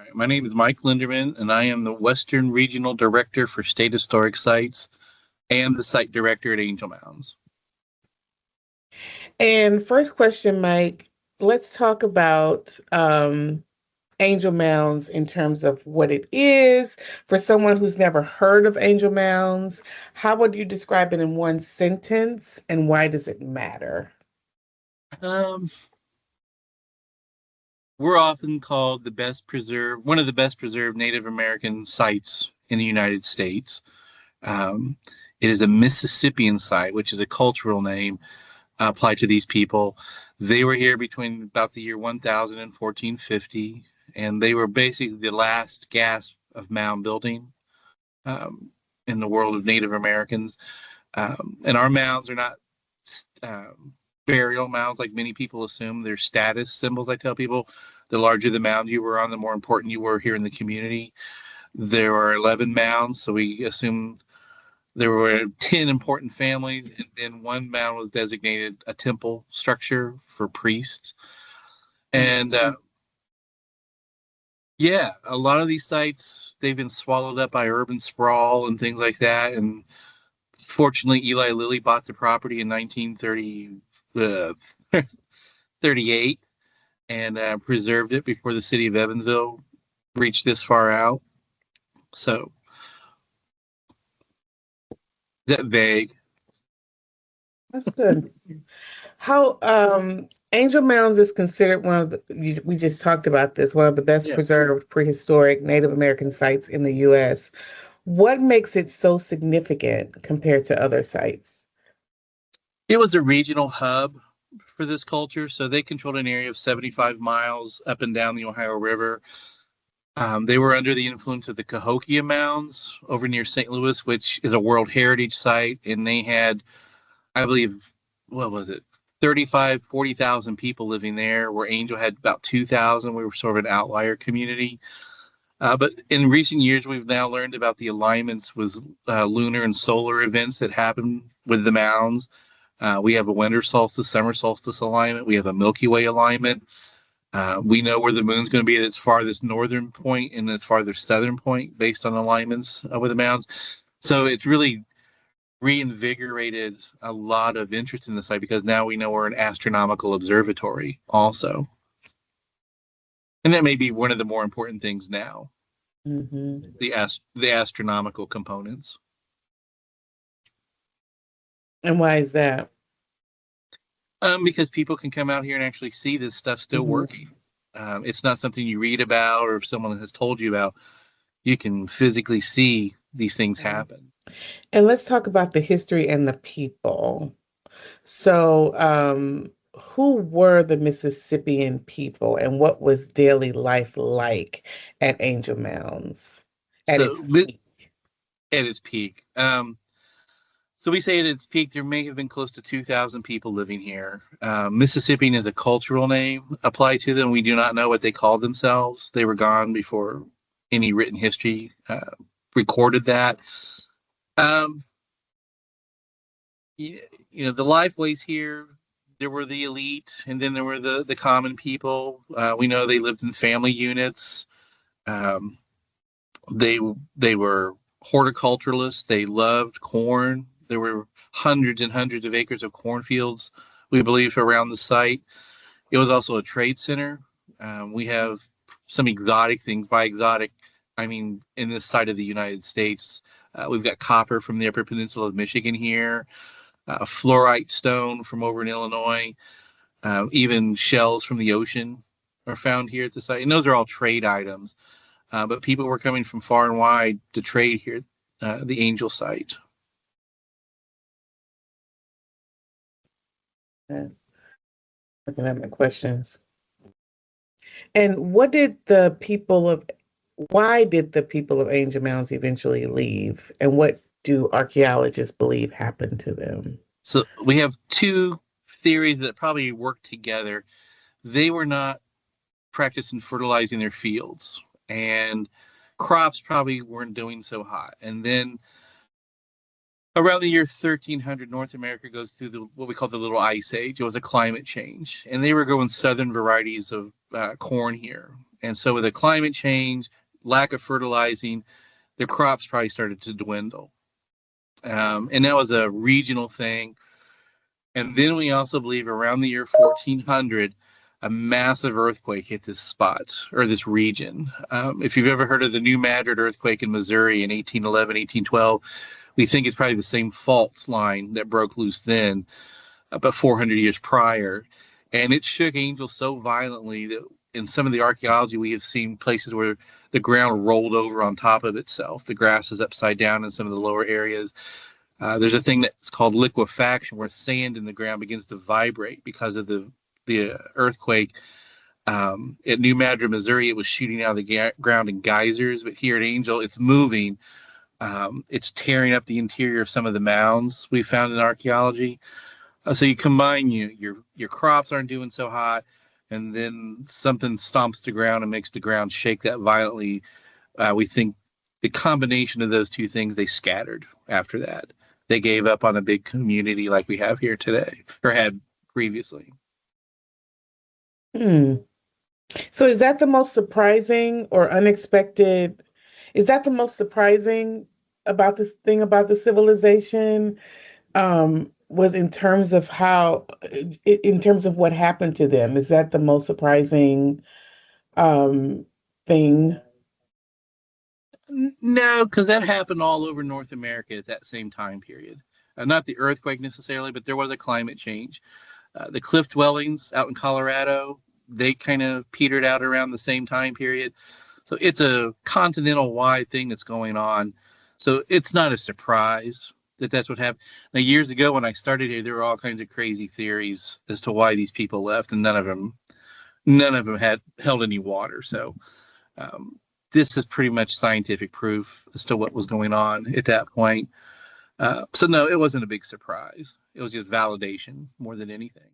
right. My name is Mike Linderman, and I am the Western Regional Director for State Historic Sites and the Site Director at Angel Mounds. And first question, Mike, let's talk about Angel Mounds in terms of what it is. For someone who's never heard of Angel Mounds, how would you describe it in one sentence, and why does it matter? Um, we're often called one of the best preserved Native American sites in the United States. Um, it is a Mississippian site, which is a cultural name applied to these people. They were here between about the year 1000 and 1450, and they were basically the last gasp of mound building um, in the world of Native Americans. And our mounds are not um, burial mounds like many people assume. They're status symbols. I tell people the larger the mound you were on, the more important you were here in the community. There were 11 mounds, so we assumed there were 10 important families, and then one mound was designated a temple structure for priests. And yeah, a lot of these sites, they've been swallowed up by urban sprawl and things like that. And fortunately, Eli Lilly bought the property in 1938 and preserved it before the city of Evansville reached this far out. So that vague. That's good. How Angel Mounds is considered one of we just talked about this, one of the best Yeah. preserved prehistoric Native American sites in the US. What makes it so significant compared to other sites? It was a regional hub for this culture. So they controlled an area of 75 miles up and down the Ohio River. They were under the influence of the Cahokia Mounds over near St. Louis, which is a World Heritage Site. And they had, I believe, what was it? 40,000 people living there, where Angel had about 2,000. We were sort of an outlier community. But in recent years, we've now learned about the alignments with lunar and solar events that happen with the mounds. We have a winter solstice, summer solstice alignment. We have a Milky Way alignment. We know where the moon's going to be at its farthest northern point and its farthest southern point based on alignments with the mounds. So it's really reinvigorated a lot of interest in the site because now we know we're an astronomical observatory also. And that may be one of the more important things now, the astronomical components. And why is that? Because people can come out here and actually see this stuff still working. It's not something you read about or if someone has told you about. You can physically see these things happen. And let's talk about the history and the people. So, who were the Mississippian people, and what was daily life like at Angel Mounds at So its peak? at its peak. So we say at its peak, there may have been close to 2,000 people living here. Mississippian is a cultural name applied to them. We do not know what they called themselves. They were gone before any written history recorded that. You know, the lifeways here, there were the elite, and then there were the common people. We know they lived in family units. Um, they were horticulturalists. They loved corn. There were hundreds and hundreds of acres of cornfields, we believe, around the site. It was also a trade center. We have some exotic things. By exotic, I mean in this side of the United States. We've got copper from the Upper Peninsula of Michigan here, fluorite stone from over in Illinois, even shells from the ocean are found here at the site. And those are all trade items. But people were coming from far and wide to trade here at the Angel site. Looking at my questions. And why did the people of Angel Mounds eventually leave? And what do archaeologists believe happened to them? So we have two theories that probably work together. They were not practicing fertilizing their fields, and crops probably weren't doing so hot. And then around the year 1300, North America goes through what we call the Little Ice Age. It was a climate change, and they were growing southern varieties of corn here. And so with the climate change, lack of fertilizing, their crops probably started to dwindle. And that was a regional thing. And then we also believe around the year 1400, a massive earthquake hit this spot or this region. If you've ever heard of the New Madrid earthquake in Missouri in 1811, 1812, we think it's probably the same fault line that broke loose then, about 400 years prior. And it shook Angel so violently that in some of the archaeology, we have seen places where the ground rolled over on top of itself. The grass is upside down in some of the lower areas. There's a thing that's called liquefaction, where sand in the ground begins to vibrate because of the earthquake. At New Madrid, Missouri, it was shooting out of the ground in geysers, but here at Angel, it's moving. It's tearing up the interior of some of the mounds we found in archaeology. So you combine your crops aren't doing so hot, and then something stomps the ground and makes the ground shake that violently. We think the combination of those two things, they scattered after that. They gave up on a big community like we have here today, or had previously. Hmm. So is that the most surprising or unexpected? Is that the most surprising about this thing about the civilization? Was in terms of how, in terms of what happened to them? Is that the most surprising thing? No, because that happened all over North America at that same time period. Not the earthquake necessarily, but there was a climate change. The cliff dwellings out in Colorado, they kind of petered out around the same time period. So it's a continental wide thing that's going on. So it's not a surprise that that's what happened. Now, years ago when I started here, there were all kinds of crazy theories as to why these people left, and none of them had held any water. So um, this is pretty much scientific proof as to what was going on at that point. So no, it wasn't a big surprise. It was just validation more than anything.